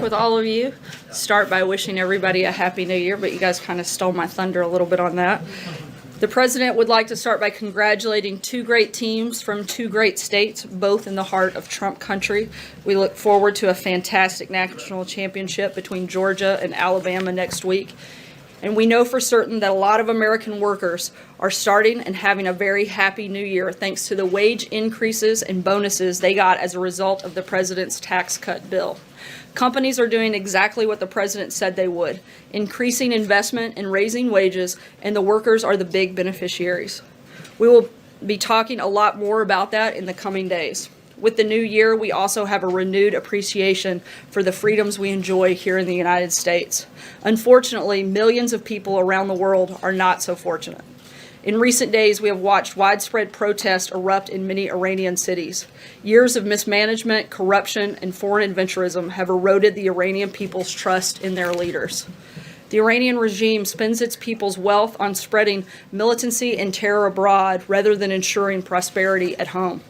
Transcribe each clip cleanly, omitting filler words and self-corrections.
With all of you, start by wishing everybody a happy new year, but you guys kind of stole my thunder a little bit on that. The president would like to start by congratulating two great teams from two great states, both in the heart of Trump country. We look forward to a fantastic national championship between Georgia and Alabama next week. And we know for certain that a lot of American workers are starting and having a very happy new year thanks to the wage increases and bonuses they got as a result of the president's tax cut bill. Companies are doing exactly what the president said they would, increasing investment and raising wages, and the workers are the big beneficiaries. We will be talking a lot more about that in the coming days. With the new year, we also have a renewed appreciation for the freedoms we enjoy here in the United States. Unfortunately, millions of people around the world are not so fortunate. In recent days, we have watched widespread protests erupt in many Iranian cities. Years of mismanagement, corruption, and foreign adventurism have eroded the Iranian people's trust in their leaders. The Iranian regime spends its people's wealth on spreading militancy and terror abroad rather than ensuring prosperity at home.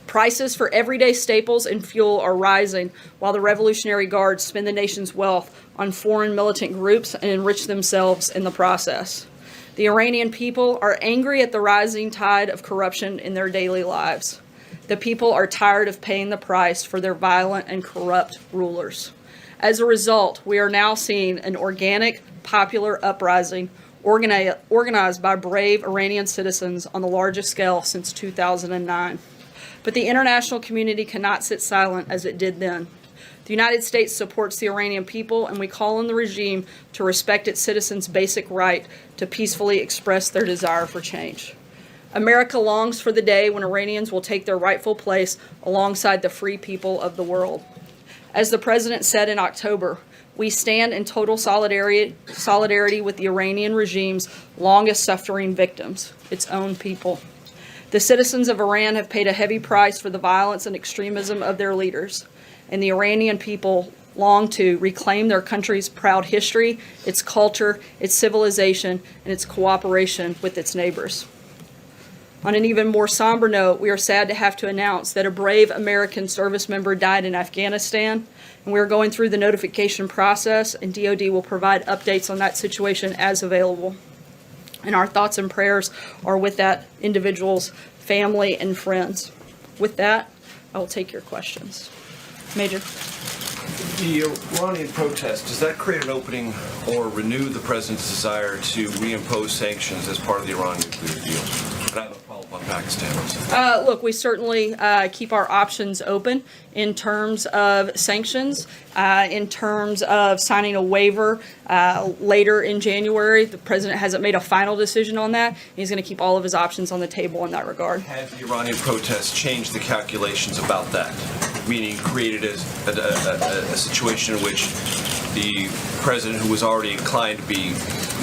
Prices for everyday staples and fuel are rising, while the Revolutionary Guards spend the nation's wealth on foreign militant groups and enrich themselves in the process. The Iranian people are angry at the rising tide of corruption in their daily lives. The people are tired of paying the price for their violent and corrupt rulers. As a result, we are now seeing an organic, popular uprising organized by brave Iranian citizens on the largest scale since 2009. But the international community cannot sit silent as it did then. The United States supports the Iranian people, and we call on the regime to respect its citizens' basic right to peacefully express their desire for change. America longs for the day when Iranians will take their rightful place alongside the free people of the world. As the president said in October, we stand in total solidarity with the Iranian regime's longest suffering victims, its own people. The citizens of Iran have paid a heavy price for the violence and extremism of their leaders, and the Iranian people long to reclaim their country's proud history, its culture, its civilization, and its cooperation with its neighbors. On an even more somber note, we are sad to have to announce that a brave American service member died in Afghanistan, and we are going through the notification process, and DoD will provide updates on that situation as available. And our thoughts and prayers are with that individual's family and friends. With that, I will take your questions. Major. The Iranian protest, does that create an opening or renew the president's desire to reimpose sanctions as part of the Iran nuclear deal? And I have a follow-up on Pakistan. Look, we certainly keep our options open in terms of sanctions, in terms of signing a waiver later in January. The president hasn't made a final decision on that. He's going to keep all of his options on the table in that regard. Has the Iranian protest changed the calculations about that? Meaning created a situation in which the president, who was already inclined to be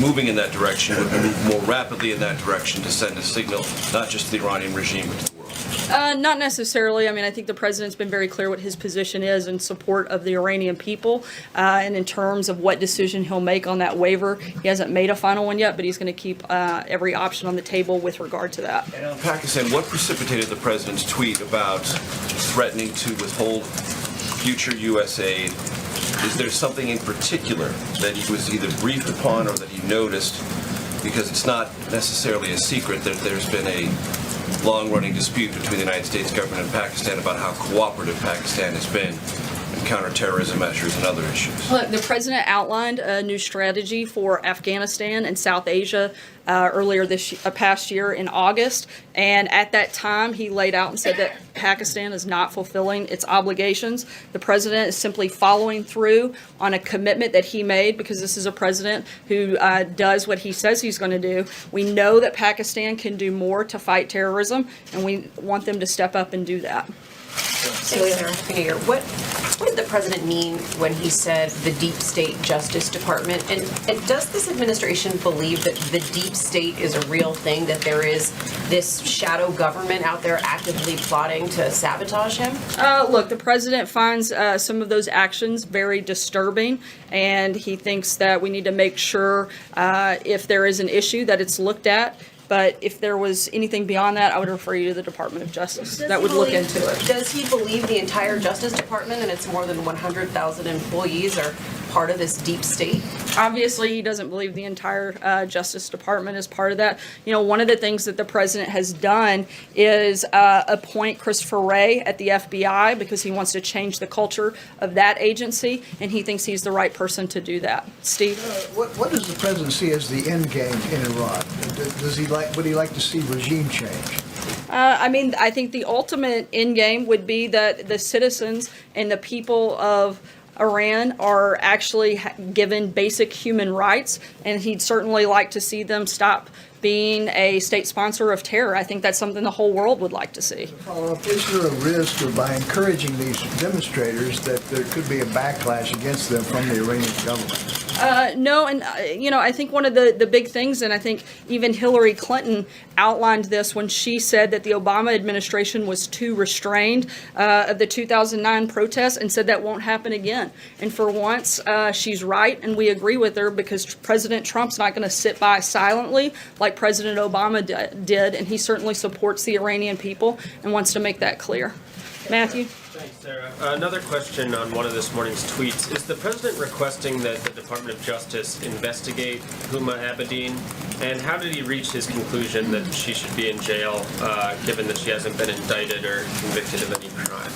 moving in that direction, would move more rapidly in that direction to send a signal, not just to the Iranian regime, but to the world? Not necessarily. I mean, I think the president's been very clear what his position is in support of the Iranian people. And in terms of what decision he'll make on that waiver, he hasn't made a final one yet, but he's going to keep every option on the table with regard to that. And on Pakistan, what precipitated the president's tweet about threatening to withhold future U.S. aid? Is there something in particular that he was either briefed upon or that he noticed? Because it's not necessarily a secret that there's been a long-running dispute between the United States government and Pakistan about how cooperative Pakistan has been in counterterrorism measures and other issues. Look, the president outlined a new strategy for Afghanistan and South Asia earlier this past year in August, and at that time he laid out and said that Pakistan is not fulfilling its obligations. The president is simply following through on a commitment that he made, because this is a president who does what he says he's going to do. We know that Pakistan can do more to fight terrorism, and we want them to step up and do that. Celia, Happy New Year. What did the president mean when he said the deep state Justice Department? And does this administration believe that the deep state is a real thing, that there is this shadow government out there actively plotting to sabotage him? Look, the president finds some of those actions very disturbing, and he thinks that we need to make sure if there is an issue that it's looked at. But if there was anything beyond that, I would refer you to the Department of Justice that would look into it. Does he believe the entire Justice Department and its more than 100,000 employees are part of this deep state? Obviously, he doesn't believe the entire Justice Department is part of that. You know, one of the things that the president has done is appoint Christopher Wray at the FBI because he wants to change the culture of that agency, and he thinks he's the right person to do that. Steve? What does the president see as the end game in Iran? Would he like to see regime change? I mean, I think the ultimate end game would be that the citizens and the people of Iran are actually given basic human rights, and he'd certainly like to see them stop being a state sponsor of terror. I think that's something the whole world would like to see. Follow-up, is there a risk of by encouraging these demonstrators that there could be a backlash against them from the Iranian government? No, and you know, I think one of the big things, and I think even Hillary Clinton outlined this when she said that the Obama administration was too restrained of the 2009 protests, and said that won't happen again. And for once, she's right, and we agree with her, because President Trump's not going to sit by silently like President Obama did, and he certainly supports the Iranian people and wants to make that clear. Matthew? Thanks, Sarah. Another question on one of this morning's tweets. Is the president requesting that the Department of Justice investigate Huma Abedin? And how did he reach his conclusion that she should be in jail, given that she hasn't been indicted or convicted of any crime?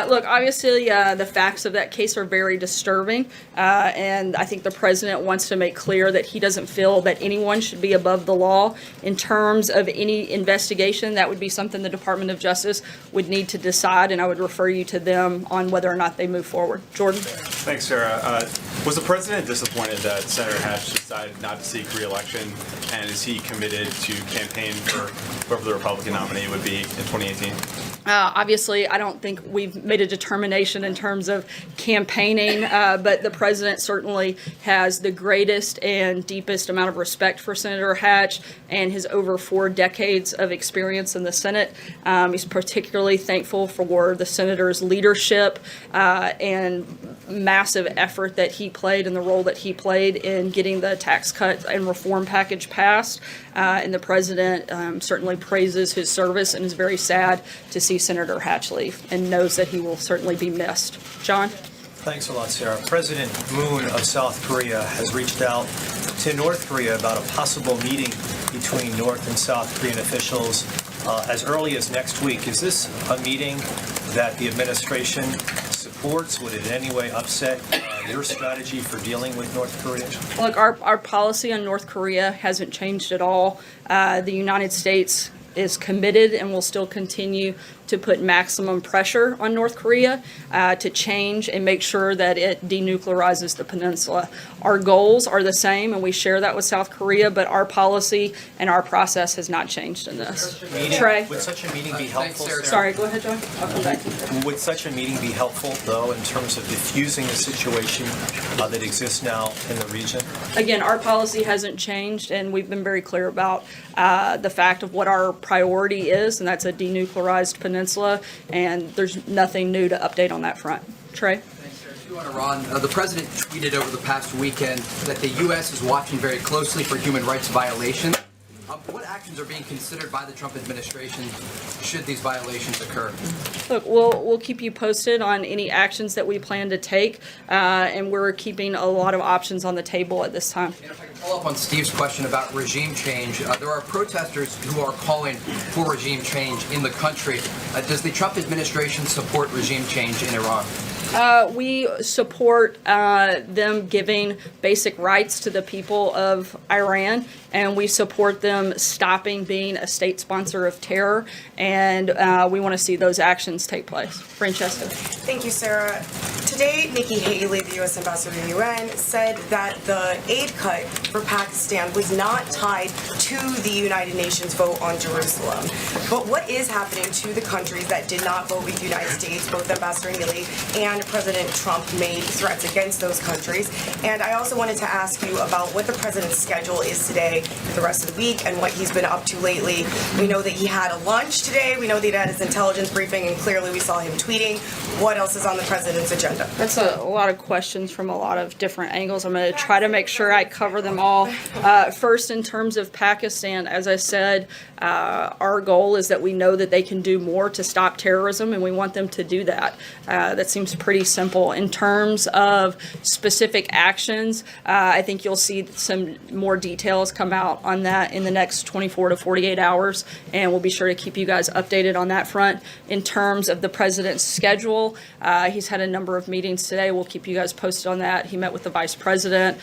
Look, obviously, the facts of that case are very disturbing, and I think the president wants to make clear that he doesn't feel that anyone should be above the law. In terms of any investigation, that would be something the Department of Justice would need to decide, and I would refer you to them on whether or not they move forward. Jordan? Thanks, Sarah. Was the president disappointed that Senator Hatch decided not to seek re-election, and is he committed to campaign for whoever the Republican nominee would be in 2018? Obviously, I don't think we've made a determination in terms of campaigning, but the president certainly has the greatest and deepest amount of respect for Senator Hatch and his over 4 decades of experience in the Senate. He's particularly thankful for the senator's leadership and massive effort that he played and the role that he played in getting the tax cut and reform package passed. And the president certainly praises his service and is very sad to see Senator Hatch leave and knows that he will certainly be missed. John? Thanks a lot, Sarah. President Moon of South Korea has reached out to North Korea about a possible meeting between North and South Korean officials as early as next week. Is this a meeting that the administration supports? Would it in any way upset your strategy for dealing with North Korea? Look, our policy on North Korea hasn't changed at all. The United States is committed and will still continue to put maximum pressure on North Korea to change and make sure that it denuclearizes the peninsula. Our goals are the same, and we share that with South Korea, but our policy and our process has not changed in this. Trey? Would such a meeting be helpful? Sarah? Sorry, go ahead, John. I'll come back to you. Would such a meeting be helpful, though, in terms of diffusing the situation that exists now in the region? Again, our policy hasn't changed, and we've been very clear about the fact of what our priority is, and that's a denuclearized peninsula, and there's nothing new to update on that front. Trey? Thanks, Sarah. Two on Iran. The president tweeted over the past weekend that the U.S. is watching very closely for human rights violations. What actions are being considered by the Trump administration should these violations occur? Look, we'll keep you posted on any actions that we plan to take, and we're keeping a lot of options on the table at this time. And if I can follow up on Steve's question about regime change, there are protesters who are calling for regime change in the country. Does the Trump administration support regime change in Iran? We support them giving basic rights to the people of Iran, and we support them stopping being a state sponsor of terror, and we want to see those actions take place. Francesca. Thank you, Sarah. Today, Nikki Haley, the U.S. ambassador to the UN, said that the aid cut for Pakistan was not tied to the United Nations vote on Jerusalem. But what is happening to the countries that did not vote with the United States? Both Ambassador Haley and President Trump made threats against those countries. And I also wanted to ask you about what the president's schedule is today for the rest of the week and what he's been up to lately. We know that he had a lunch today. We know that he had his intelligence briefing, and clearly we saw him tweeting. What else is on the president's agenda? That's a lot of questions from a lot of different angles. I'm going to try to make sure I cover them all. First, in terms of Pakistan, as I said, our goal is that we know that they can do more to stop terrorism, and we want them to do that. That seems pretty simple. In terms of specific actions, I think you'll see some more details come out on that in the next 24 to 48 hours, and we'll be sure to keep you guys updated on that front. In terms of the president's schedule, he's had a number of meetings today. We'll keep you guys posted on that. He met with the vice president,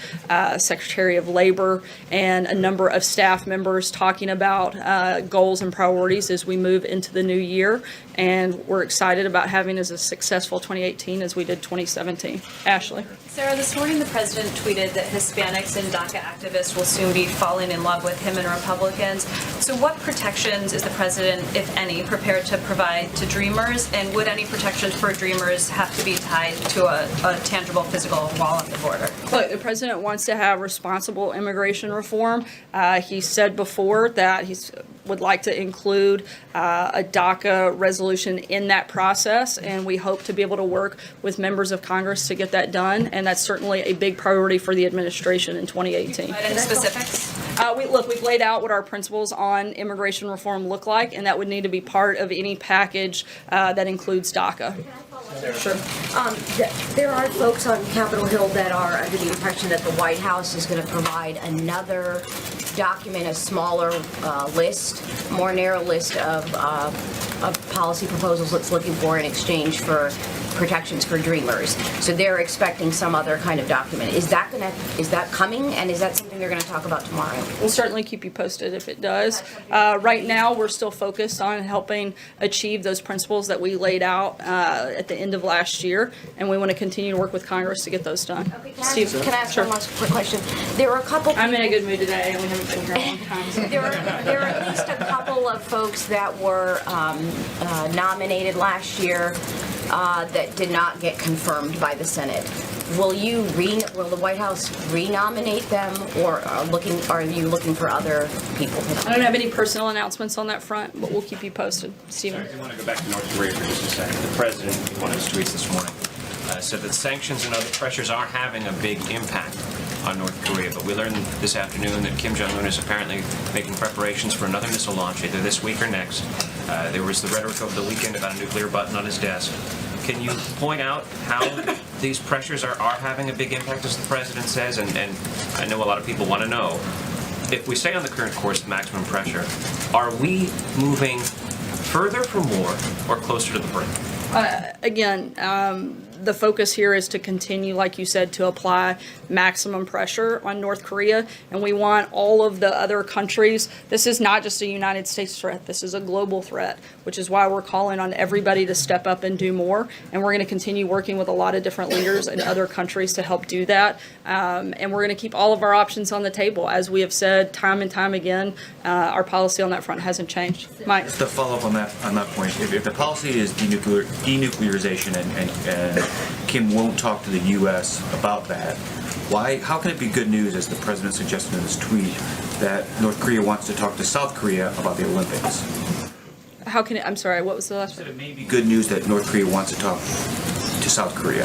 secretary of labor, and a number of staff members talking about goals and priorities as we move into the new year. And we're excited about having as a successful 2018 as we did 2017. Ashley. Sarah, this morning the president tweeted that Hispanics and DACA activists will soon be falling in love with him and Republicans. So what protections is the president, if any, prepared to provide to Dreamers? And would any protections for Dreamers have to be tied to a tangible physical wall at the border? Look, the president wants to have responsible immigration reform. He said before that he would like to include a DACA resolution in that process, and we hope to be able to work with members of Congress to get that done, and that's certainly a big priority for the administration in 2018. Any specifics? We've laid out what our principles on immigration reform look like, and that would need to be part of any package that includes DACA. Sure. There are folks on Capitol Hill that are under the impression that the White House is going to provide another document, a smaller list, more narrow list of policy proposals it's looking for in exchange for protections for Dreamers. So they're expecting some other kind of document. Is that coming, and is that something they're going to talk about tomorrow? We'll certainly keep you posted if it does. Right now, we're still focused on helping achieve those principles that we laid out at the end of last year, and we want to continue to work with Congress to get those done. Okay, Steve, can I ask sure. one last quick question? There are a couple. I'm in a good mood today, and we haven't been here a long time. So. There are at least a couple of folks that were nominated last year that did not get confirmed by the Senate. Will the White House renominate them, or are you looking for other people? I don't have any personal announcements on that front, but we'll keep you posted. Stephen. I want to go back to North Korea for just a second. The president, in one of his tweets this morning, said that sanctions and other pressures are having a big impact on North Korea. But we learned this afternoon that Kim Jong-un is apparently making preparations for another missile launch, either this week or next. There was the rhetoric over the weekend about a nuclear button on his desk. Can you point out how these pressures are having a big impact, as the president says? And I know a lot of people want to know, if we stay on the current course of maximum pressure, are we moving further from war or closer to the brink? The focus here is to continue, like you said, to apply maximum pressure on North Korea, and we want all of the other countries. This is not just a United States threat, this is a global threat, which is why we're calling on everybody to step up and do more, and we're going to continue working with a lot of different leaders in other countries to help do that, and we're going to keep all of our options on the table. As we have said time and time again, our policy on that front hasn't changed. Mike? Just to follow up on that point, if the policy is denuclearization and Kim won't talk to the U.S. about that, how can it be good news, as the president suggested in his tweet, that North Korea wants to talk to South Korea about the Olympics? I'm sorry, what was the last one? It may be good news that North Korea wants to talk to South Korea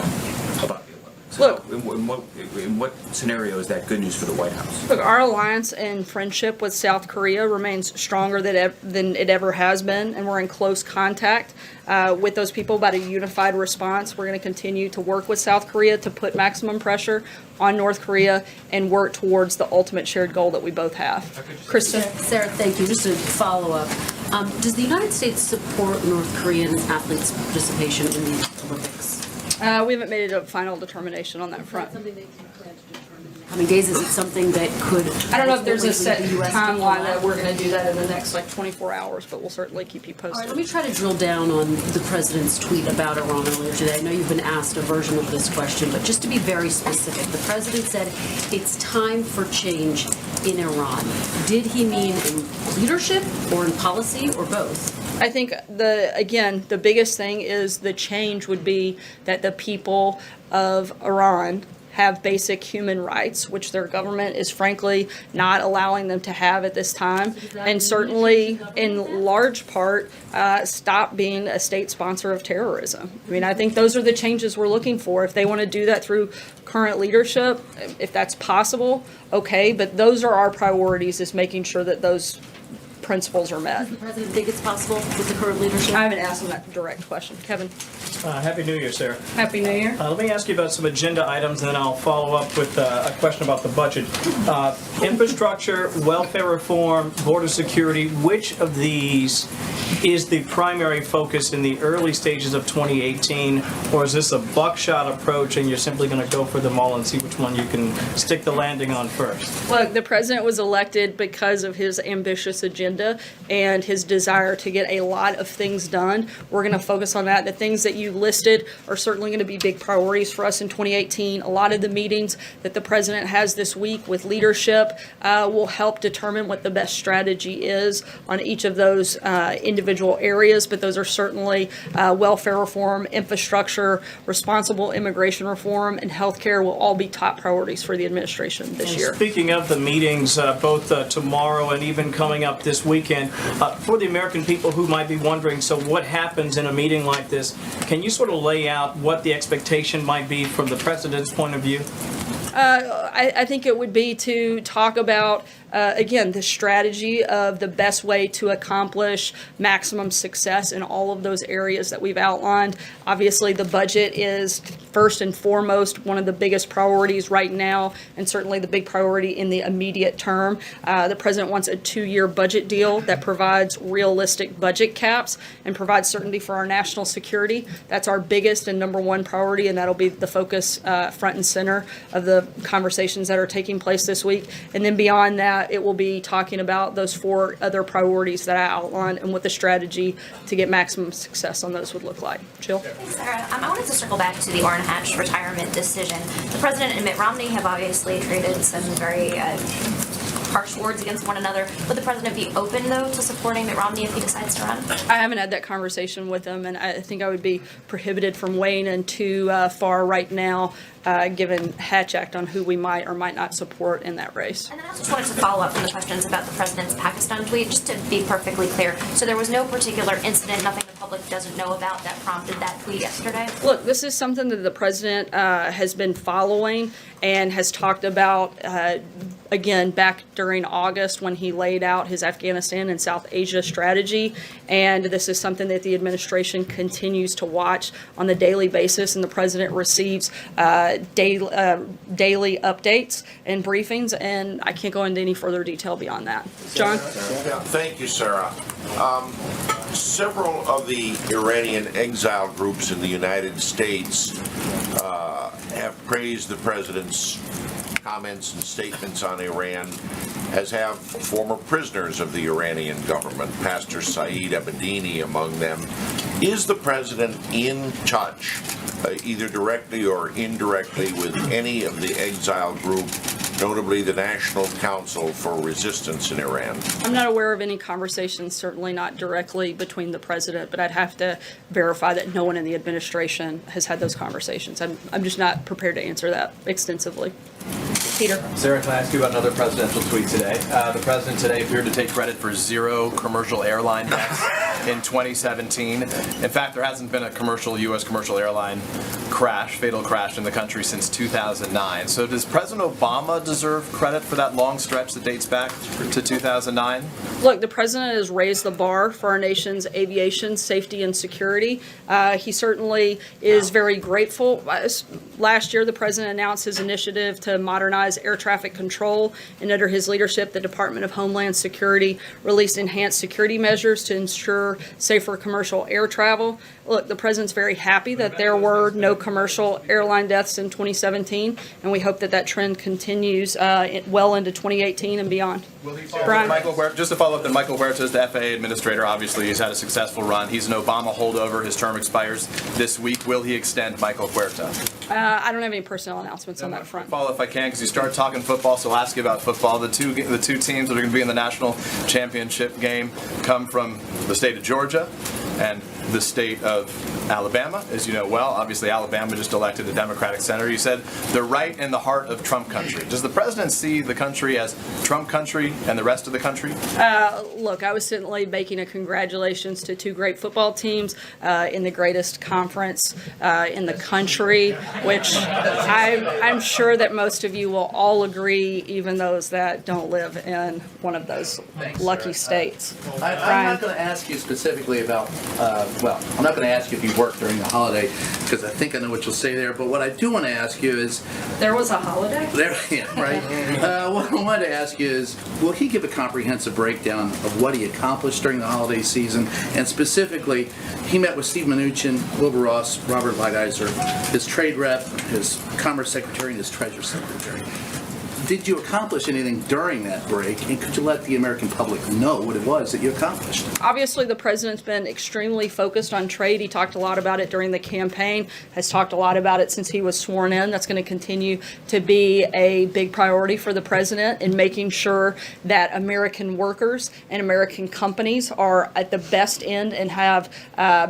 about the Olympics. Look, in what scenario is that good news for the White House? Look, our alliance and friendship with South Korea remains stronger than it ever has been, and we're in close contact with those people about a unified response. We're going to continue to work with South Korea to put maximum pressure on North Korea and work towards the ultimate shared goal that we both have. Kristen? Sarah, thank you. Just a follow-up. Does the United States support North Korean athletes' participation in the Olympics? We haven't made a final determination on that front. How many days is it something that could? I don't know if there's a set timeline that we're going to do that in the next 24 hours, but we'll certainly keep you posted. All right, let me try to drill down on the president's tweet about Iran earlier today. I know you've been asked a version of this question, but just to be very specific, the president said it's time for change in Iran. Did he mean in leadership or in policy or both? I think the biggest thing is the change would be that the people of Iran have basic human rights, which their government is frankly not allowing them to have at this time, and certainly in large part stop being a state sponsor of terrorism. I mean, I think those are the changes we're looking for. If they want to do that through current leadership, if that's possible, okay, but those are our priorities, is making sure that those principles are met. Does the president think it's possible with the current leadership? I haven't asked him that direct question. Kevin? Happy New Year, Sarah. Happy New Year. Let me ask you about some agenda items, and then I'll follow up with a question about the budget. Infrastructure, welfare reform, border security, which of these is the primary focus in the early stages of 2018, or is this a buckshot approach and you're simply going to go for them all and see which one you can stick the landing on first? Look, the president was elected because of his ambitious agenda and his desire to get a lot of things done. We're going to focus on that. The things that you listed are certainly going to be big priorities for us in 2018. A lot of the meetings that the president has this week with leadership will help determine what the best strategy is on each of those individual areas, but those are certainly welfare reform, infrastructure, responsible immigration reform, and healthcare will all be top priorities for the administration this year. Speaking of the meetings, both tomorrow and even coming up this weekend, for the American people who might be wondering, so what happens in a meeting like this? Can you sort of lay out what the expectation might be from the president's point of view? I think it would be to talk about, again, the strategy of the best way to accomplish maximum success in all of those areas that we've outlined. Obviously, the budget is first and foremost one of the biggest priorities right now, and certainly the big priority in the immediate term. The president wants a 2-year budget deal that provides realistic budget caps and provides certainty for our national security. That's our biggest and number one priority, and that'll be the focus front and center of the conversations that are taking place this week. And then beyond that, it will be talking about those 4 other priorities that I outlined and what the strategy to get maximum success on those would look like. Jill? Thanks, Sarah. I wanted to circle back to the Orrin Hatch retirement decision. The president and Mitt Romney have obviously traded some very harsh words against one another. Would the president be open, though, to supporting Mitt Romney if he decides to run? I haven't had that conversation with him, and I think I would be prohibited from weighing in too far right now, given Hatch Act, on who we might or might not support in that race. And then I also just wanted to follow up on the questions about the president's Pakistan tweet, just to be perfectly clear. So there was no particular incident, nothing the public doesn't know about that prompted that tweet yesterday? Look, this is something that the president has been following and has talked about, again, back during August when he laid out his Afghanistan and South Asia strategy. And this is something that the administration continues to watch on a daily basis, and the president receives daily updates and briefings, and I can't go into any further detail beyond that. John? Thank you, Sarah. Several of the Iranian exile groups in the United States have praised the president's comments and statements on Iran, as have former prisoners of the Iranian government, Pastor Saeed Abedini among them. Is the president in touch, either directly or indirectly, with any of the exile group, notably the National Council for Resistance in Iran? I'm not aware of any conversations, certainly not directly between the president, but I'd have to verify that no one in the administration has had those conversations. I'm just not prepared to answer that extensively. Peter? Sarah, can I ask you about another presidential tweet today? The president today appeared to take credit for 0 commercial airline deaths in 2017. In fact, there hasn't been a U.S. commercial airline fatal crash in the country since 2009. So does President Obama deserve credit for that long stretch that dates back to 2009? Look, the president has raised the bar for our nation's aviation safety and security. He certainly is very grateful. Last year, the president announced his initiative to modernize air traffic control, and under his leadership, the Department of Homeland Security released enhanced security measures to ensure safer commercial air travel. Look, the president's very happy that there were no commercial airline deaths in 2017, and we hope that that trend continues well into 2018 and beyond. Brian? Just to follow up, then Michael Huerta is the FAA administrator. Obviously, he's had a successful run. He's an Obama holdover. His term expires this week. Will he extend Michael Huerta? I don't have any personnel announcements on that front. Follow if I can, because you start talking football, so I'll ask you about football. The two teams that are going to be in the national championship game come from the state of Georgia, and the state of Alabama, as you know well. Obviously, Alabama just elected a Democratic senator. You said they're right in the heart of Trump country. Does the president see the country as Trump country and the rest of the country? Look, I was certainly making a congratulations to two great football teams in the greatest conference in the country, which I'm sure that most of you will all agree, even those that don't live in one of those lucky states. I'm not going to ask you specifically about, I'm not going to ask you if you work during the holiday, because I think I know what you'll say there, but what I do want to ask you is... There was a holiday? Yeah, right. What I wanted to ask you is, will he give a comprehensive breakdown of what he accomplished during the holiday season? And specifically, he met with Steve Mnuchin, Wilbur Ross, Robert Lighthizer, his trade rep, his commerce secretary, and his treasury secretary. Did you accomplish anything during that break, and could you let the American public know what it was that you accomplished? Obviously, the president's been extremely focused on trade. He talked a lot about it during the campaign, has talked a lot about it since he was sworn in. That's going to continue to be a big priority for the president in making sure that American workers and American companies are at the best end and have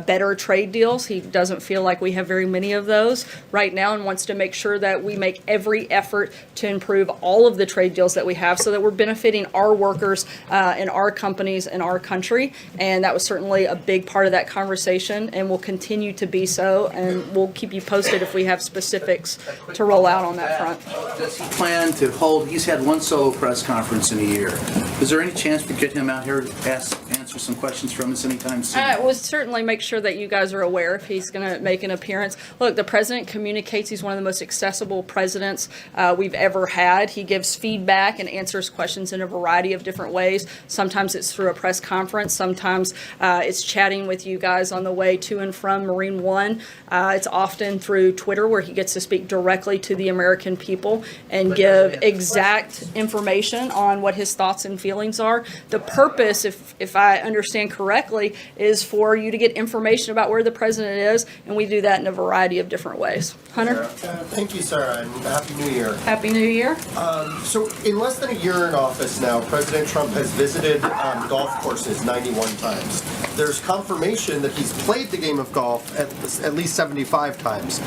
better trade deals. He doesn't feel like we have very many of those right now and wants to make sure that we make every effort to improve all of the trade deals that we have so that we're benefiting our workers and our companies and our country. And that was certainly a big part of that conversation and will continue to be so. And we'll keep you posted if we have specifics to roll out on that front. Does he plan to hold, he's had one solo press conference in a year. Is there any chance we get him out here to answer some questions from us anytime soon? We'll certainly make sure that you guys are aware if he's going to make an appearance. Look, the president communicates. He's one of the most accessible presidents we've ever had. He gives feedback and answers questions in a variety of different ways. Sometimes it's through a press conference. Sometimes it's chatting with you guys on the way to and from Marine One. It's often through Twitter where he gets to speak directly to the American people and give exact information on what his thoughts and feelings are. The purpose, if I understand correctly, is for you to get information about where the president is, and we do that in a variety of different ways. Hunter? Thank you, Sarah, and Happy New Year. Happy New Year. So in less than a year in office now, President Trump has visited golf courses 91 times. There's confirmation that he's played the game of golf at least 75 times.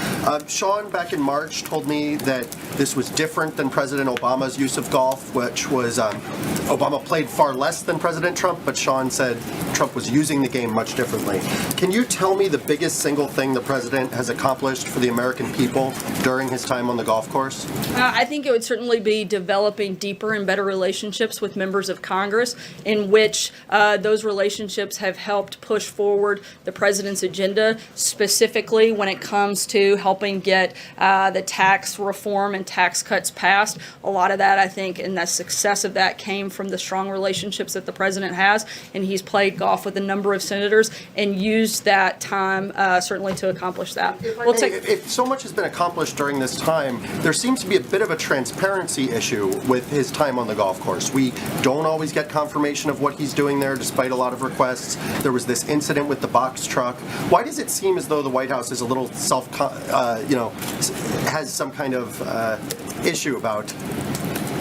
Sean, back in March, told me that this was different than President Obama's use of golf, which was Obama played far less than President Trump, but Sean said Trump was using the game much differently. Can you tell me the biggest single thing the president has accomplished for the American people during his time on the golf course? I think it would certainly be developing deeper and better relationships with members of Congress in which those relationships have helped push forward the president's agenda, specifically when it comes to helping get the tax reform and tax cuts passed. A lot of that, I think, and the success of that came from the strong relationships that the president has, and he's played golf with a number of senators and used that time certainly to accomplish that. If so much has been accomplished during this time, there seems to be a bit of a transparency issue with his time on the golf course. We don't always get confirmation of what he's doing there, despite a lot of requests. There was this incident with the box truck. Why does it seem as though the White House is a little has some kind of issue about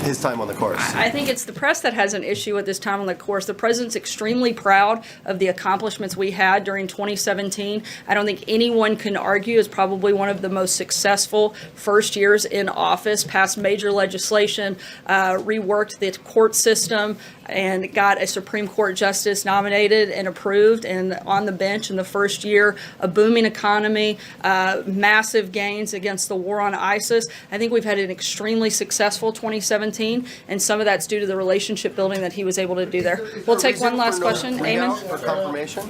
his time on the course? I think it's the press that has an issue with his time on the course. The president's extremely proud of the accomplishments we had during 2017. I don't think anyone can argue is probably one of the most successful first years in office, passed major legislation, reworked the court system, and got a Supreme Court justice nominated and approved and on the bench in the first year, a booming economy, massive gains against the war on ISIS. I think we've had an extremely successful 2017, and some of that's due to the relationship building that he was able to do there. We'll take one last question. Eamon? For confirmation?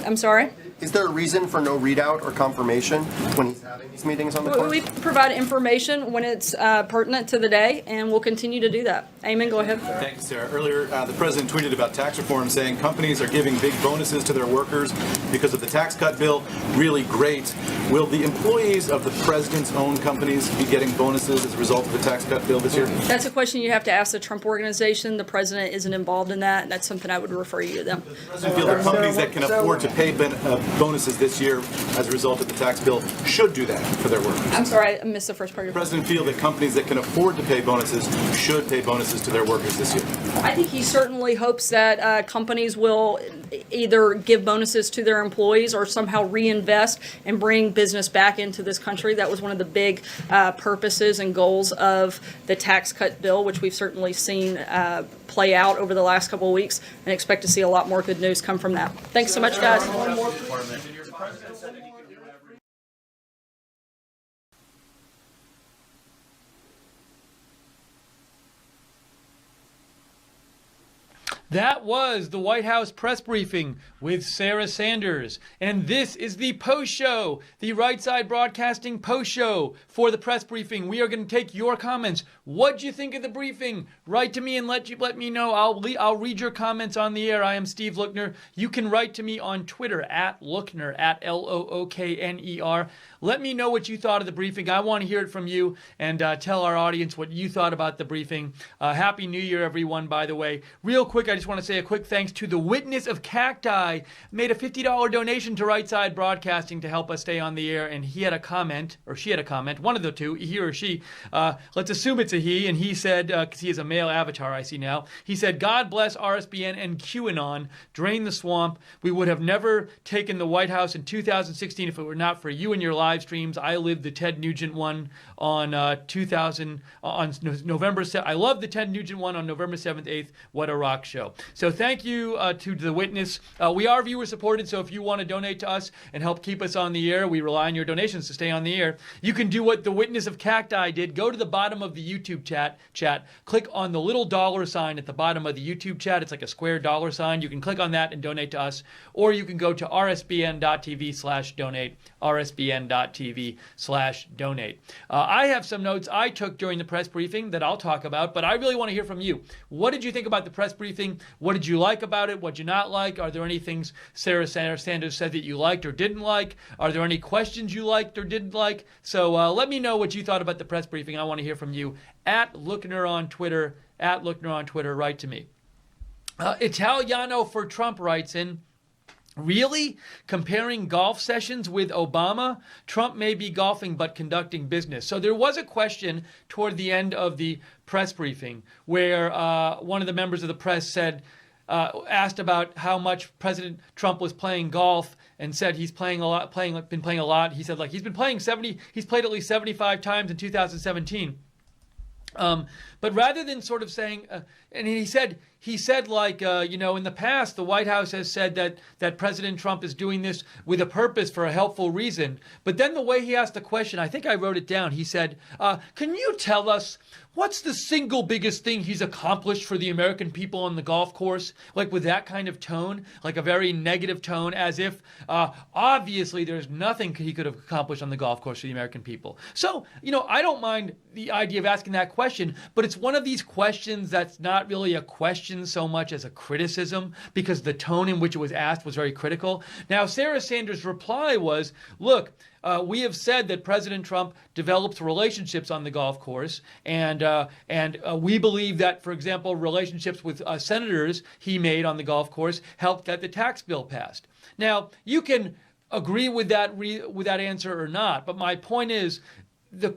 I'm sorry? Is there a reason for no readout or confirmation when he's having these meetings on the course? We provide information when it's pertinent to the day, and we'll continue to do that. Eamon, go ahead. Thank you, Sarah. Earlier, the president tweeted about tax reform, saying companies are giving big bonuses to their workers because of the tax cut bill. Really great. Will the employees of the president's own companies be getting bonuses as a result of the tax cut bill this year? That's a question you have to ask the Trump Organization. The president isn't involved in that, and that's something I would refer you to them. I feel that companies that can afford to pay bonuses this year as a result of the tax bill should do that for their workers. I'm sorry, I missed the first part of your question. Does the president feel that companies that can afford to pay bonuses should pay bonuses to their workers this year? I think he certainly hopes that companies will either give bonuses to their employees or somehow reinvest and bring business back into this country. That was one of the big purposes and goals of the tax cut bill, which we've certainly seen play out over the last couple of weeks, and expect to see a lot more good news come from that. Thanks so much, guys. That was the White House press briefing with Sarah Sanders. And this is the post show, the Right Side Broadcasting post show for the press briefing. We are going to take your comments. What'd you think of the briefing? Write to me and let me know. I'll read your comments on the air. I am Steve Lookner. You can write to me on Twitter at Lookner, at Lookner. Let me know what you thought of the briefing. I want to hear it from you, and tell our audience what you thought about the briefing. Happy New Year, everyone, by the way. Real quick, I just want to say a quick thanks to the Witness of Cacti. Made a $50 donation to Right Side Broadcasting to help us stay on the air, and he had a comment, or she had a comment, one of the two, he or she. Let's assume it's a he, and he said, because he is a male avatar, I see now, he said, God bless RSBN and QAnon, drain the swamp. We would have never taken the White House in 2016 if it were not for you and your live streams. I lived the Ted Nugent one on November 7th. I love the Ted Nugent one on November 7th, 8th. What a rock show. So thank you to the Witness. We are viewer supported, so if you want to donate to us and help keep us on the air, we rely on your donations to stay on the air. You can do what the Witness of Cacti did. Go to the bottom of the YouTube chat, click on the little dollar sign at the bottom of the YouTube chat. It's like a square dollar sign. You can click on that and donate to us, or you can go to rsbn.tv/donate, rsbn.tv/donate. I have some notes I took during the press briefing that I'll talk about, but I really want to hear from you. What did you think about the press briefing? What did you like about it? What did you not like? Are there any things Sarah Sanders said that you liked or didn't like? Are there any questions you liked or didn't like? So let me know what you thought about the press briefing. I want to hear from you. At Lookner on Twitter, write to me. Italiano for Trump writes in, really? Comparing golf sessions with Obama? Trump may be golfing but conducting business. So there was a question toward the end of the press briefing where one of the members of the press said, asked about how much President Trump was playing golf and said he's playing a lot, been playing a lot. He said like he's played at least 75 times in 2017. But rather than sort of saying, and he said like, in the past, the White House has said that President Trump is doing this with a purpose for a helpful reason. But then the way he asked the question, I think I wrote it down. He said, can you tell us what's the single biggest thing he's accomplished for the American people on the golf course? Like with that kind of tone, like a very negative tone, as if obviously there's nothing he could have accomplished on the golf course for the American people. So, I don't mind the idea of asking that question, but it's one of these questions that's not really a question so much as a criticism, because the tone in which it was asked was very critical. Now, Sarah Sanders' reply was, look, we have said that President Trump develops relationships on the golf course, and we believe that, for example, relationships with senators he made on the golf course helped get the tax bill passed. Now, you can agree with that answer or not, but my point is, that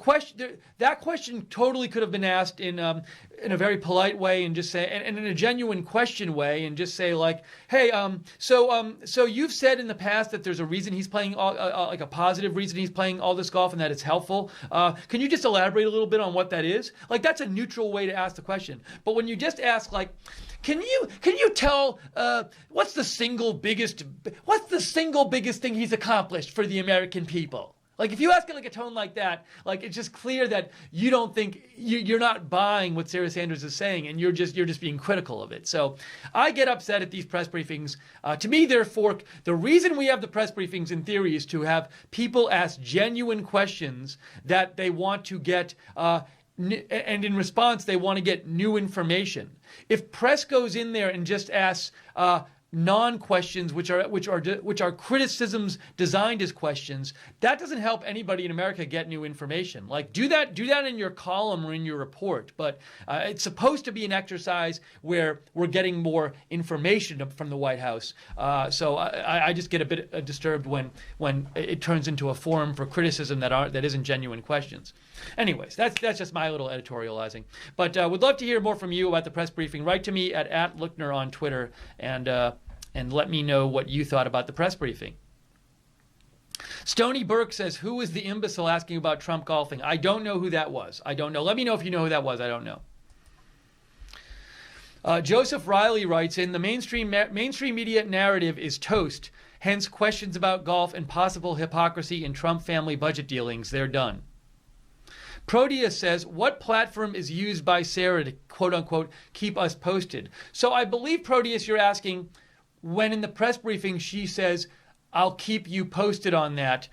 question totally could have been asked in a very polite way and just say, and in a genuine question way, and just say like, hey, so you've said in the past that there's a reason he's playing like a positive reason he's playing all this golf and that it's helpful. Can you just elaborate a little bit on what that is? Like that's a neutral way to ask the question. But when you just ask like, can you tell what's the single biggest thing he's accomplished for the American people? Like if you ask it like a tone like that, like it's just clear that you don't think you're not buying what Sarah Sanders is saying, and you're just being critical of it. So I get upset at these press briefings. To me, therefore, the reason we have the press briefings in theory is to have people ask genuine questions that they want to get. And in response, they want to get new information. If press goes in there and just asks non-questions, which are criticisms designed as questions, that doesn't help anybody in America get new information. Like do that in your column or in your report. But it's supposed to be an exercise where we're getting more information from the White House. So I just get a bit disturbed when it turns into a forum for criticism that isn't genuine questions. Anyways, that's just my little editorializing. But would love to hear more from you about the press briefing. Write to me at Lookner on Twitter, and and let me know what you thought about the press briefing. Stony Burke says, who was the imbecile asking about Trump golfing? I don't know who that was. I don't know. Let me know if you know who that was. I don't know. Joseph Riley writes in, the mainstream media narrative is toast, hence questions about golf and possible hypocrisy in Trump family budget dealings. They're done. Proteus says, what platform is used by Sarah to, quote unquote, keep us posted? So I believe, Proteus, you're asking, when in the press briefing she says, I'll keep you posted on that,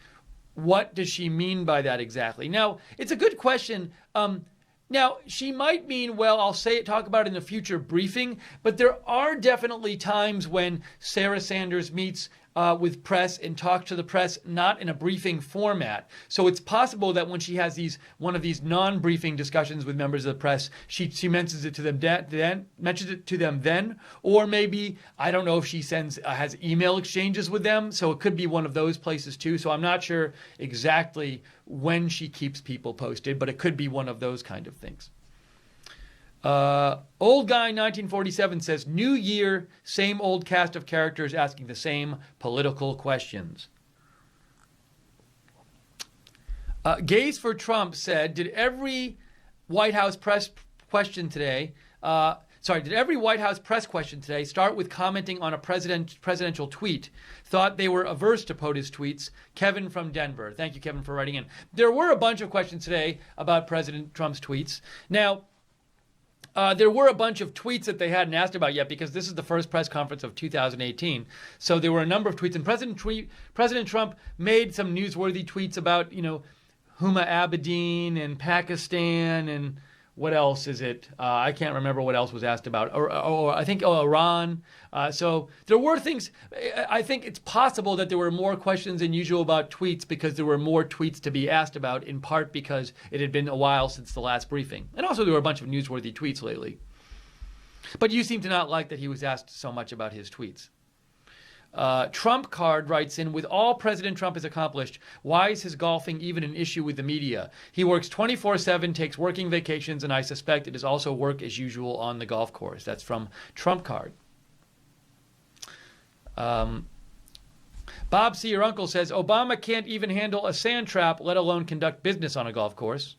what does she mean by that exactly? Now, it's a good question. Now, she might mean, well, I'll talk about it in a future briefing, but there are definitely times when Sarah Sanders meets with press and talks to the press, not in a briefing format. So it's possible that when she has one of these non-briefing discussions with members of the press, she mentions it to them then, or maybe, I don't know if she has email exchanges with them, so it could be one of those places too. So I'm not sure exactly when she keeps people posted, but it could be one of those kind of things. Old Guy 1947 says, new year, same old cast of characters asking the same political questions. Gaze for Trump said, did every White House press question today start with commenting on a presidential tweet? Thought they were averse to POTUS tweets. Kevin from Denver. Thank you, Kevin, for writing in. There were a bunch of questions today about President Trump's tweets. Now, there were a bunch of tweets that they hadn't asked about yet because this is the first press conference of 2018. So there were a number of tweets, and President Trump made some newsworthy tweets about, Huma Abedin and Pakistan and what else is it? I can't remember what else was asked about. Or I think Iran. So there were things. I think it's possible that there were more questions than usual about tweets because there were more tweets to be asked about, in part because it had been a while since the last briefing. And also there were a bunch of newsworthy tweets lately. But you seem to not like that he was asked so much about his tweets. Trump Card writes in, with all President Trump has accomplished, why is his golfing even an issue with the media? He works 24/7, takes working vacations, and I suspect it is also work as usual on the golf course. That's from Trump Card. Bob C., your uncle, says, Obama can't even handle a sand trap, let alone conduct business on a golf course.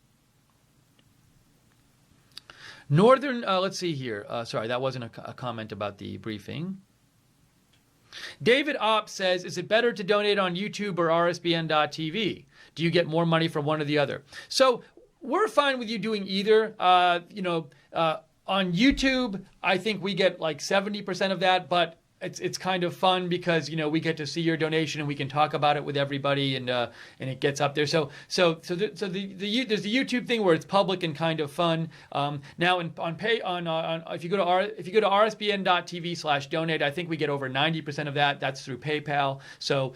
Northern, let's see here. Sorry, that wasn't a comment about the briefing. David Opp says, is it better to donate on YouTube or rsbn.tv? Do you get more money from one or the other? So we're fine with you doing either. On YouTube, I think we get like 70% of that, but it's kind of fun because we get to see your donation and we can talk about it with everybody and it gets up there. So there's the YouTube thing where it's public and kind of fun. Now if you go to rsbn.tv/donate, I think we get over 90% of that. That's through PayPal. So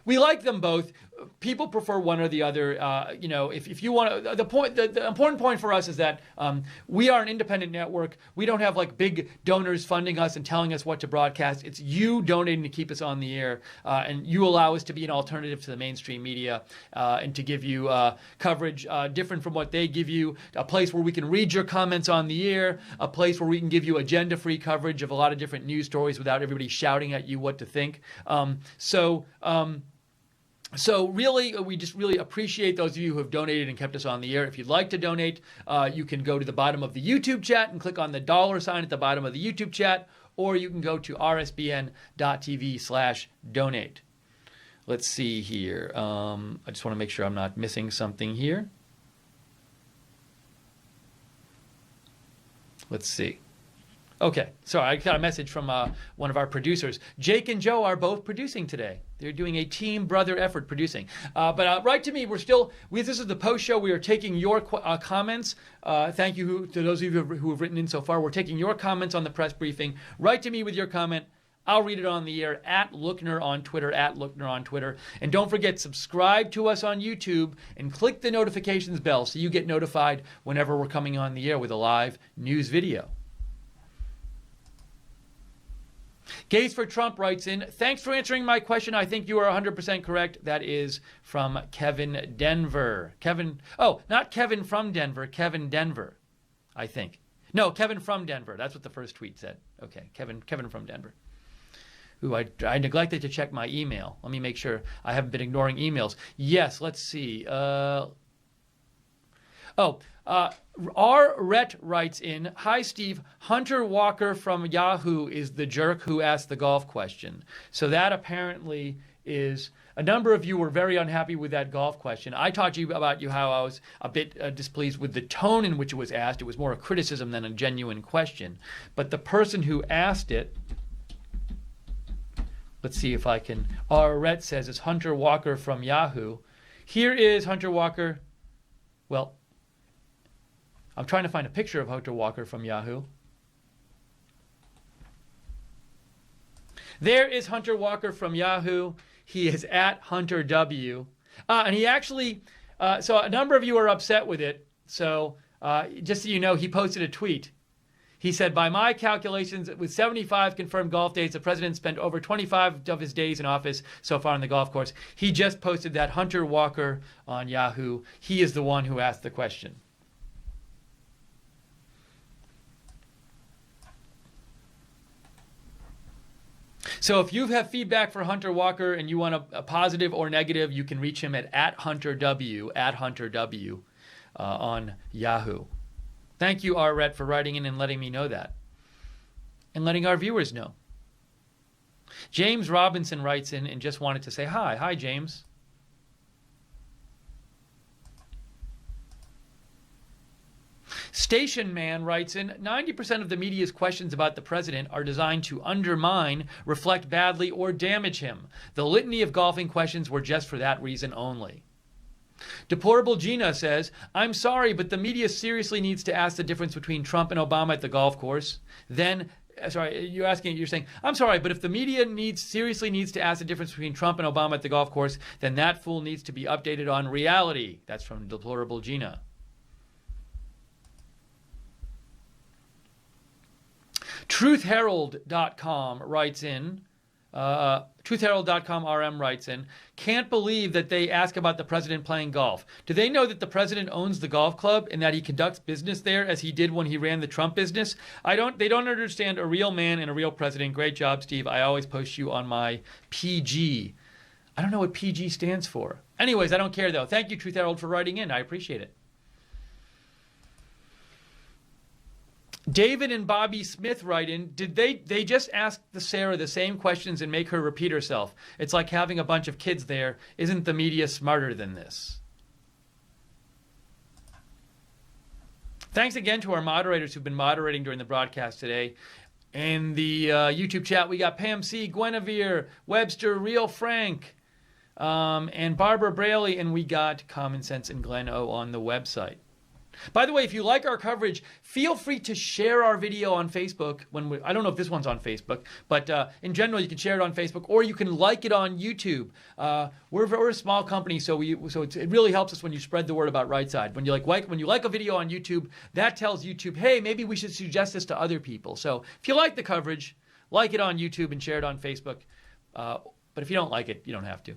we like them both. People prefer one or the other. If you want to, the important point for us is that we are an independent network. We don't have like big donors funding us and telling us what to broadcast. It's you donating to keep us on the air, and you allow us to be an alternative to the mainstream media and to give you coverage different from what they give you. A place where we can read your comments on the air. A place where we can give you agenda-free coverage of a lot of different news stories without everybody shouting at you what to think. So really, we just really appreciate those of you who have donated and kept us on the air. If you'd like to donate, you can go to the bottom of the YouTube chat and click on the $ at the bottom of the YouTube chat, or you can go to rsbn.tv/donate. Let's see here. I just want to make sure I'm not missing something here. Let's see. Okay, sorry, I got a message from one of our producers. Jake and Joe are both producing today. They're doing a team brother effort producing. But write to me. This is the post show. We are taking your comments. Thank you to those of you who have written in so far. We're taking your comments on the press briefing. Write to me with your comment. I'll read it on the air at Lookner on Twitter, And don't forget, subscribe to us on YouTube and click the notifications bell so you get notified whenever we're coming on the air with a live news video. Gaze for Trump writes in, thanks for answering my question. I think you are 100% correct. That is from Kevin Denver. Not Kevin from Denver, Kevin Denver, I think. No, Kevin from Denver. That's what the first tweet said. Okay, Kevin from Denver. Ooh, I neglected to check my email. Let me make sure I haven't been ignoring emails. Yes, let's see. R. Rhett writes in, "Hi, Steve. Hunter Walker from Yahoo is the jerk who asked the golf question." So that apparently is... A number of you were very unhappy with that golf question. I talked to you about how I was a bit displeased with the tone in which it was asked. It was more a criticism than a genuine question. But the person who asked it... Let's see if I can... R. Rhett says it's Hunter Walker from Yahoo. Here is Hunter Walker. Well... I'm trying to find a picture of Hunter Walker from Yahoo. There is Hunter Walker from Yahoo. He is at Hunter W. And he actually, so a number of you are upset with it. So just so you know, he posted a tweet. He said, "By my calculations, with 75 confirmed golf days, the president spent over 25 of his days in office so far on the golf course." He just posted that. Hunter Walker on Yahoo. He is the one who asked the question. So if you have feedback for Hunter Walker and you want a positive or negative, you can reach him at Hunter W, on Yahoo. Thank you, R. Rhett, for writing in and letting me know that. And letting our viewers know. James Robinson writes in and just wanted to say hi. Hi, James. Station Man writes in, 90% of the media's questions about the president are designed to undermine, reflect badly, or damage him. The litany of golfing questions were just for that reason only. Deplorable Gina says, "I'm sorry, but the media seriously needs to ask the difference between Trump and Obama at the golf course. Then, you're saying, I'm sorry, but if the media seriously needs to ask the difference between Trump and Obama at the golf course, then that fool needs to be updated on reality." That's from Deplorable Gina. TruthHerald.com writes in, TruthHerald.com RM writes in, "Can't believe that they ask about the president playing golf. Do they know that the president owns the golf club and that he conducts business there as he did when he ran the Trump business? They don't understand a real man and a real president. Great job, Steve. I always post you on my PG." I don't know what PG stands for. Anyways, I don't care though. Thank you, Truth Herald, for writing in. I appreciate it. David and Bobby Smith write in, did they just ask Sarah the same questions and make her repeat herself? It's like having a bunch of kids there. Isn't the media smarter than this? Thanks again to our moderators who've been moderating during the broadcast today. In the YouTube chat, we got Pam C., Guinevere, Webster, Real Frank, and Barbara Braley, and we got Common Sense and Glenn O on the website. By the way, if you like our coverage, feel free to share our video on Facebook. I don't know if this one's on Facebook, but in general, you can share it on Facebook, or you can like it on YouTube. We're a small company, so it really helps us when you spread the word about Right Side. When you like a video on YouTube, that tells YouTube, hey, maybe we should suggest this to other people. So if you like the coverage, like it on YouTube and share it on Facebook. But if you don't like it, you don't have to.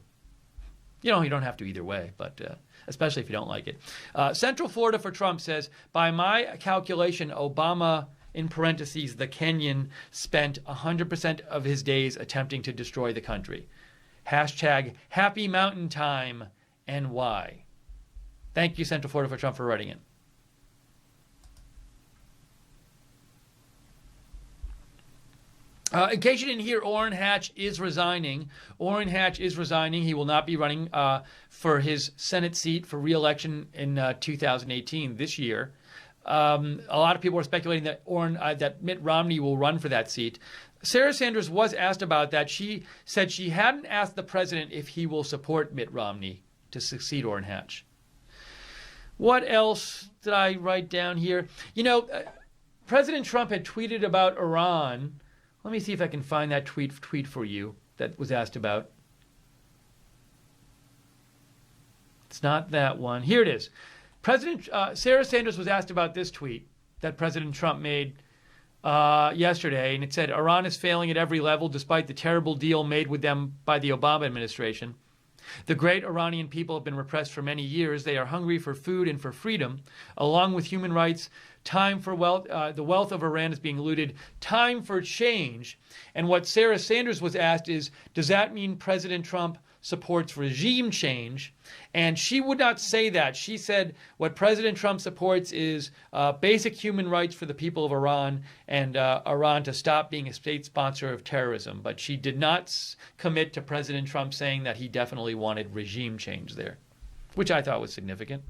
You don't have to either way, but especially if you don't like it. Central Florida for Trump says, by my calculation, Obama, in parentheses, the Kenyan, spent 100% of his days attempting to destroy the country. Hashtag Happy Mountain Time NY. Thank you, Central Florida for Trump, for writing it. In case you didn't hear, Orrin Hatch is resigning. Orrin Hatch is resigning. He will not be running for his Senate seat for re-election in 2018, this year. A lot of people are speculating that that Mitt Romney will run for that seat. Sarah Sanders was asked about that. She said she hadn't asked the president if he will support Mitt Romney to succeed Orrin Hatch. What else did I write down here? President Trump had tweeted about Iran. Let me see if I can find that tweet for you that was asked about. It's not that one. Here it is. Sarah Sanders was asked about this tweet that President Trump made yesterday, and it said, Iran is failing at every level despite the terrible deal made with them by the Obama administration. The great Iranian people have been repressed for many years. They are hungry for food and for freedom, along with human rights. Time for wealth. The wealth of Iran is being looted. Time for change. And what Sarah Sanders was asked is, does that mean President Trump supports regime change? And she would not say that. She said what President Trump supports is basic human rights for the people of Iran and Iran to stop being a state sponsor of terrorism. But she did not commit to President Trump saying that he definitely wanted regime change there, which I thought was significant.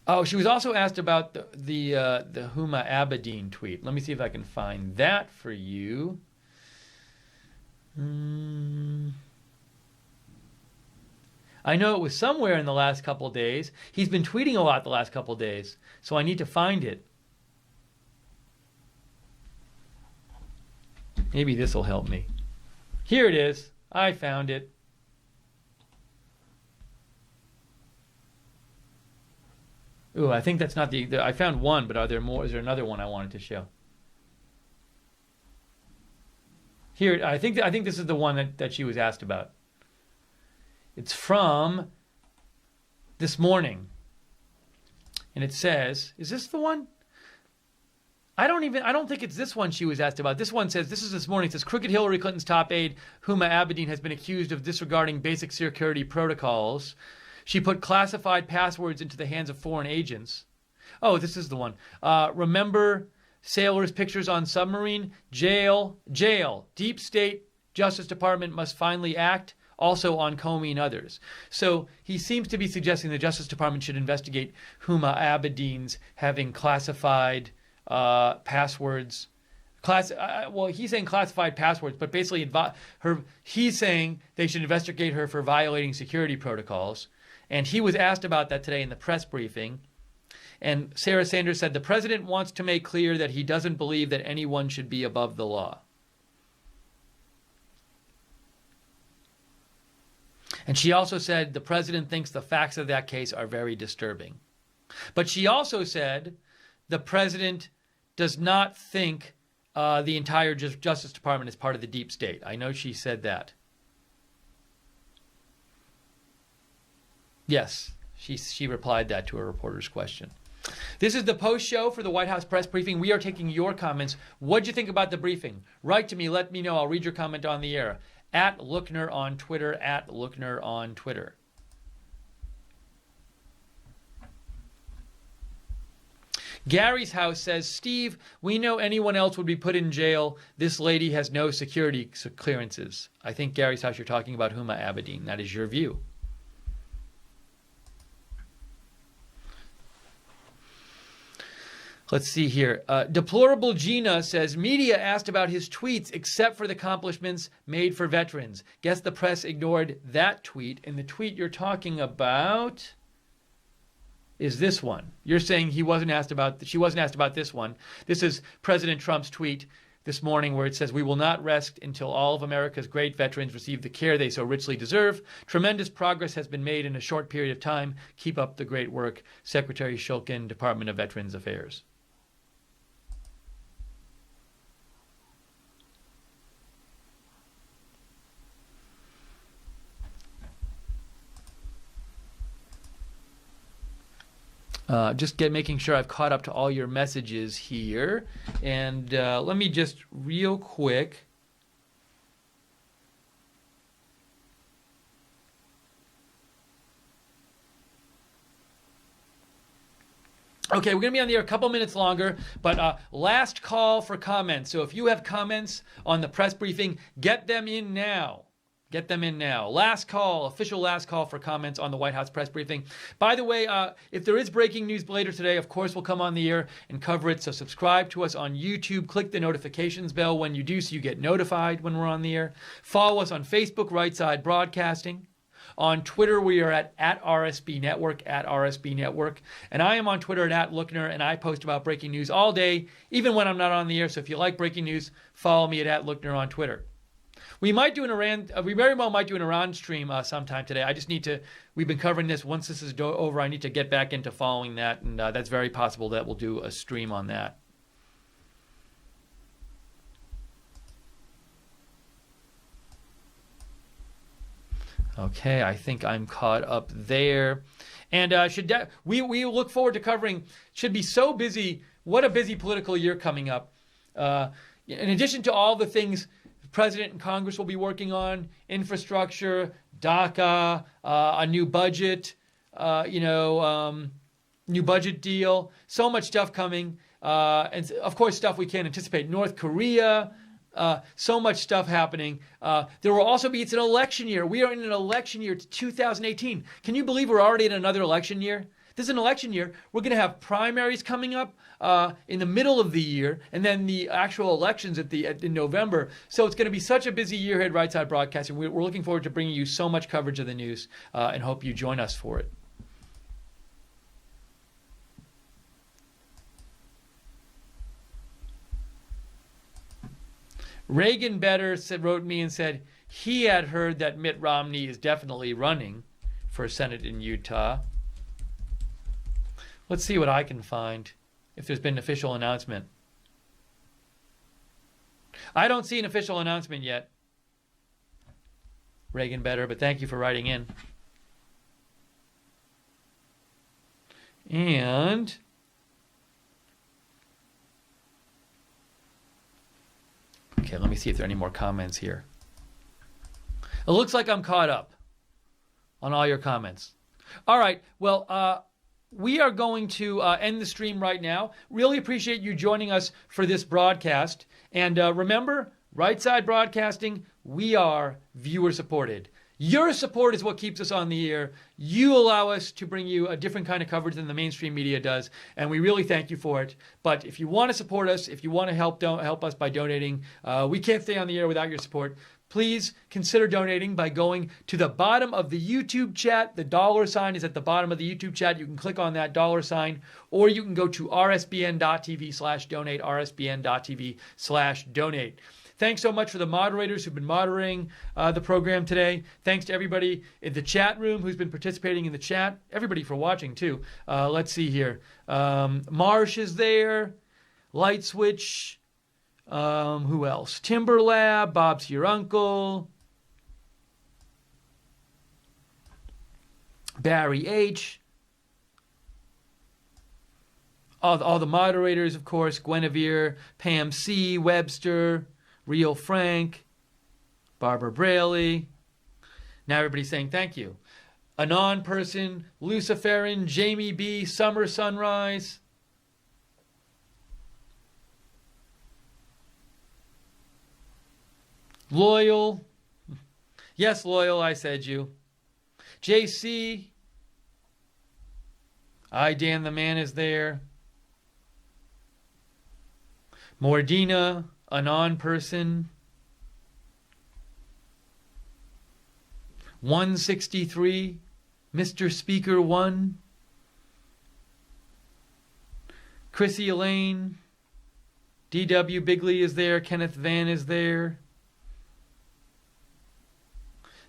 Oh, she was also asked about the Huma Abedin tweet. Let me see if I can find that for you. I know it was somewhere in the last couple of days. He's been tweeting a lot the last couple of days, so I need to find it. Maybe this will help me. Here it is. I found it. Ooh, I think that's not the I found one, but are there more? Is there another one I wanted to show? Here, I think this is the one that she was asked about. It's from this morning. And it says, is this the one? I don't think it's this one she was asked about. This one says, this is this morning, it says, crooked Hillary Clinton's top aide, Huma Abedin, has been accused of disregarding basic security protocols. She put classified passwords into the hands of foreign agents. Oh, this is the one. Remember sailors' pictures on submarine? Jail. Deep state Justice Department must finally act. Also on Comey and others. So he seems to be suggesting the Justice Department should investigate Huma Abedin's having classified passwords. Well, he's saying classified passwords, but basically he's saying they should investigate her for violating security protocols. And he was asked about that today in the press briefing. And Sarah Sanders said the president wants to make clear that he doesn't believe that anyone should be above the law. And she also said the president thinks the facts of that case are very disturbing. But she also said the president does not think the entire Justice Department is part of the deep state. I know she said that. Yes, she replied that to a reporter's question. This is the post show for the White House press briefing. We are taking your comments. What'd you think about the briefing? Write to me. Let me know. I'll read your comment on the air. At Lookner on Twitter. At Lookner on Twitter. Gary's house says, Steve, we know anyone else would be put in jail. This lady has no security clearances. I think Gary's house, you're talking about Huma Abedin. That is your view. Let's see here. Deplorable Gina says, media asked about his tweets except for the accomplishments made for veterans. Guess the press ignored that tweet. And the tweet you're talking about is this one. You're saying she wasn't asked about this one. This is President Trump's tweet this morning where it says, we will not rest until all of America's great veterans receive the care they so richly deserve. Tremendous progress has been made in a short period of time. Keep up the great work. Secretary Shulkin, Department of Veterans Affairs. Just making sure I've caught up to all your messages here. And let me just real quick. Okay, we're going to be on the air a couple minutes longer, but last call for comments. So if you have comments on the press briefing, get them in now. Get them in now. Last call, official last call for comments on the White House press briefing. By the way, if there is breaking news later today, of course, we'll come on the air and cover it. So subscribe to us on YouTube. Click the notifications bell when you do so you get notified when we're on the air. Follow us on Facebook, Right Side Broadcasting. On Twitter, we are at RSB Network, at RSB Network. And I am on Twitter at Lookner, and I post about breaking news all day, even when I'm not on the air. So if you like breaking news, follow me at Lookner on Twitter. We very well might do an Iran stream sometime today. I just need to, we've been covering this. Once this is over, I need to get back into following that, and that's very possible that we'll do a stream on that. Okay, I think I'm caught up there. And we look forward to covering, should be so busy, what a busy political year coming up. In addition to all the things the President and Congress will be working on, infrastructure, DACA, a new budget, new budget deal, so much stuff coming. And of course, stuff we can't anticipate. North Korea, so much stuff happening. There will also be, it's an election year. We are in an election year, 2018. Can you believe we're already in another election year? This is an election year. We're going to have primaries coming up in the middle of the year, and then the actual elections in November. So it's going to be such a busy year here at Right Side Broadcasting. We're looking forward to bringing you so much coverage of the news, and hope you join us for it. Reagan Better wrote me and said he had heard that Mitt Romney is definitely running for Senate in Utah. Let's see what I can find, if there's been an official announcement. I don't see an official announcement yet, Reagan Better, but thank you for writing in. And okay, let me see if there are any more comments here. It looks like I'm caught up on all your comments. All right, well, we are going to end the stream right now. Really appreciate you joining us for this broadcast. And remember, Right Side Broadcasting, we are viewer supported. Your support is what keeps us on the air. You allow us to bring you a different kind of coverage than the mainstream media does, and we really thank you for it. But if you want to support us, if you want to help us by donating, we can't stay on the air without your support. Please consider donating by going to the bottom of the YouTube chat. The $ is at the bottom of the YouTube chat. You can click on that $, or you can go to rsbn.tv/donate, rsbn.tv/donate. Thanks so much for the moderators who've been moderating the program today. Thanks to everybody in the chat room who's been participating in the chat. Everybody for watching, too. Let's see here. Marsh is there. Light Switch. Who else? Timber Lab. Bob's Your Uncle. Barry H. All the moderators, of course. Guinevere, Pam C. Webster. Real Frank, Barbara Braley. Now everybody's saying thank you. Anon Person, Luciferin, Jamie B, Summer Sunrise. Loyal. Yes, Loyal, I said you. JC. Dan the Man is there. Mordina. Anon Person. 163. Mr. Speaker 1. Chrissy Elaine. D.W. Bigley is there. Kenneth Van is there.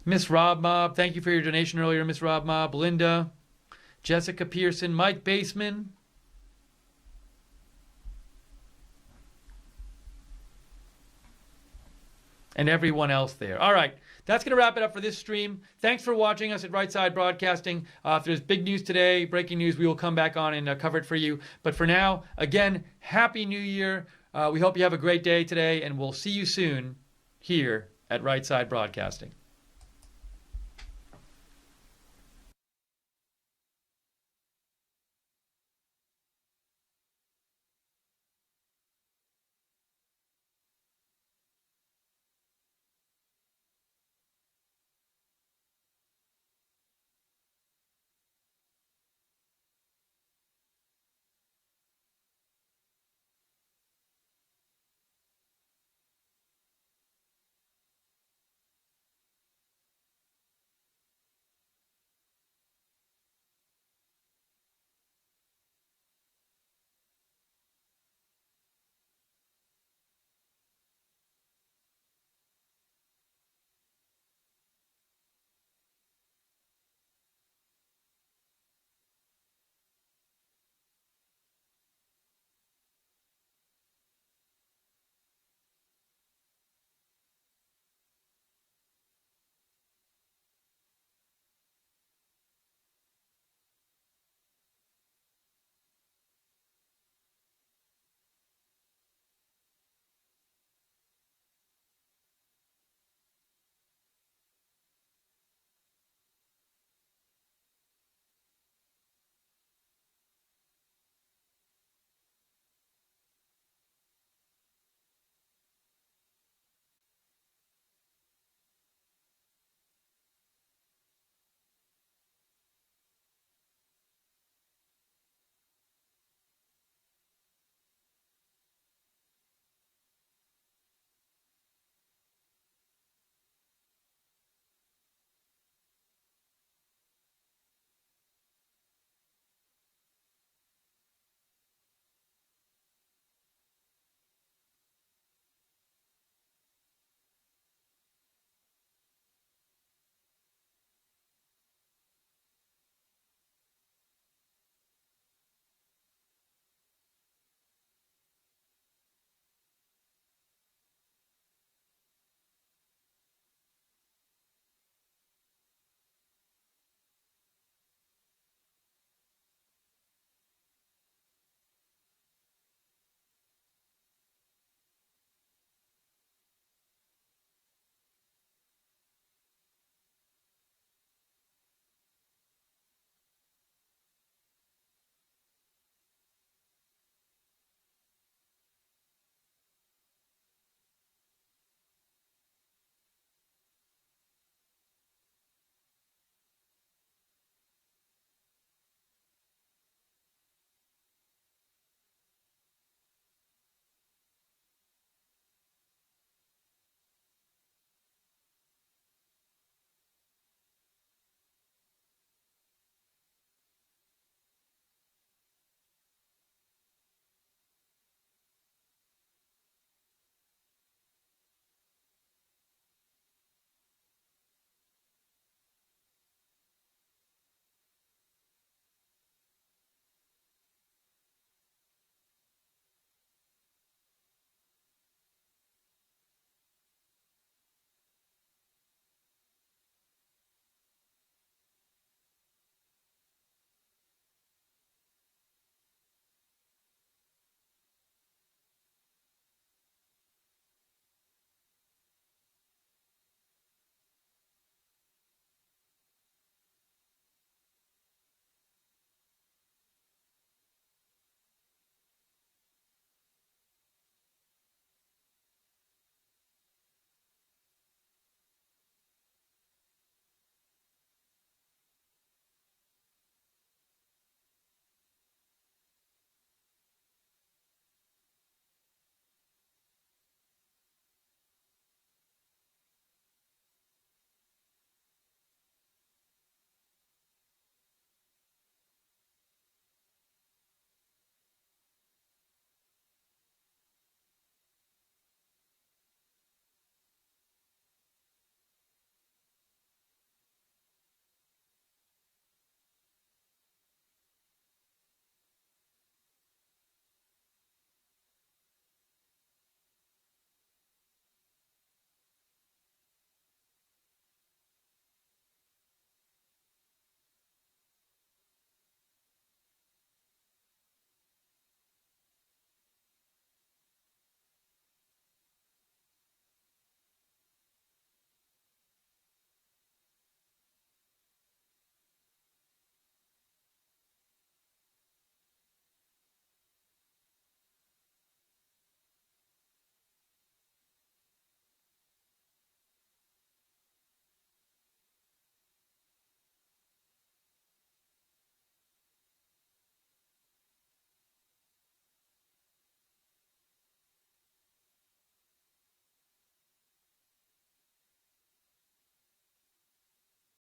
Miss Rob Mob. Thank you for your donation earlier, Miss Rob Mob. Linda. Jessica Pearson. Mike Baseman. And everyone else there. All right, that's going to wrap it up for this stream. Thanks for watching us at Right Side Broadcasting. If there's big news today, breaking news, we will come back on and cover it for you. But for now, again, Happy New Year. We hope you have a great day today, and we'll see you soon here at Right Side Broadcasting.